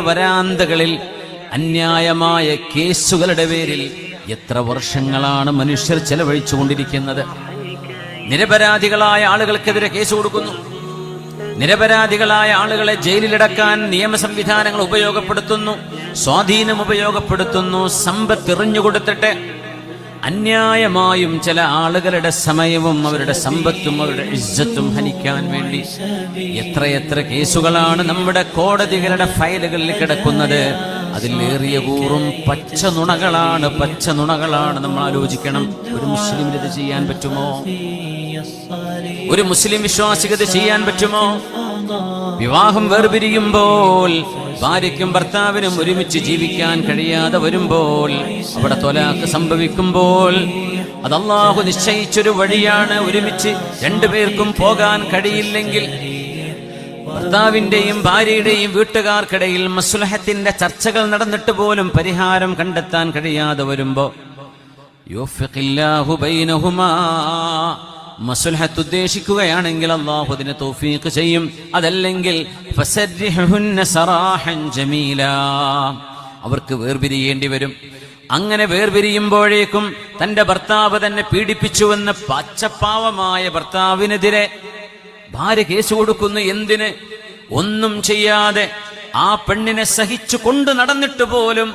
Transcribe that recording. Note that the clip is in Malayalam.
വരാന്തകളിൽ അന്യായമായ കേസുകളുടെ പേരിൽ എത്ര വർഷങ്ങളാണ് മനുഷ്യർ ചെലവഴിച്ചുകൊണ്ടിരിക്കുന്നത്. നിരപരാധികളായ ആളുകൾക്കെതിരെ കേസ് കൊടുക്കുന്നു. നിരപരാധികളായ ആളുകളെ ജയിലിലടക്കാൻ നിയമ സംവിധാനങ്ങൾ ഉപയോഗപ്പെടുത്തുന്നു, സ്വാധീനം ഉപയോഗപ്പെടുത്തുന്നു, സമ്പത്ത് എറിഞ്ഞുകൊടുത്തിട്ട് അന്യായമായും ചില ആളുകളുടെ സമയവും അവരുടെ സമ്പത്തും അവരുടെ ഇസ്സത്തും ഹനിക്കാൻ വേണ്ടി എത്രയെത്ര കേസുകളാണ് നമ്മുടെ കോടതികളുടെ ഫയലുകളിൽ കിടക്കുന്നത്. അതിലേറിയ കൂറും പച്ച നുണകളാണ്. നമ്മൾ ആലോചിക്കണം, ഒരു മുസ്ലിമിന് ഇത് ചെയ്യാൻ പറ്റുമോ? ഒരു മുസ്ലിം വിശ്വാസികത ചെയ്യാൻ പറ്റുമോ? വിവാഹം വേർപിരിയുമ്പോൾ ഭാര്യയ്ക്കും ഭർത്താവിനും ഒരുമിച്ച് ജീവിക്കാൻ കഴിയാതെ വരുമ്പോൾ, അവിടെ ത്വലാഖ് സംഭവിക്കുമ്പോൾ, അത് അല്ലാഹു നിശ്ചയിച്ചൊരു വഴിയാണ്. ഒരുമിച്ച് രണ്ടുപേർക്കും പോകാൻ കഴിയില്ലെങ്കിൽ ഭർത്താവിന്റെയും ഭാര്യയുടെയും വീട്ടുകാർക്കിടയിൽ മസ്ലഹത്തിന്റെ ചർച്ചകൾ നടന്നിട്ട് പോലും പരിഹാരം കണ്ടെത്താൻ കഴിയാതെ വരുമ്പോ യുഫ്ഖില്ലാഹു ബൈനഹുമാ, മസ്ലഹത്ത് ഉദ്ദേശിക്കുകയാണെങ്കിൽ അല്ലാഹു അതിനെ തൗഫീഖ് ചെയ്യും. അതല്ലെങ്കിൽ ഫസർരിഹുന്ന സറാഹൻ ജമീലാ, അവർക്ക് വേർപിരിയേണ്ടി വരും. അങ്ങനെ വേർപിരിയുമ്പോഴേക്കും തന്റെ ഭർത്താവ് തന്നെ പീഡിപ്പിച്ചുവെന്ന് പച്ചപ്പാവമായ ഭർത്താവിനെതിരെ ഭാര്യ കേസ് കൊടുക്കുന്നു. എന്തിന്? ഒന്നും ചെയ്യാതെ ആ പെണ്ണിനെ സഹിച്ചു കൊണ്ട് നടന്നിട്ട് പോലും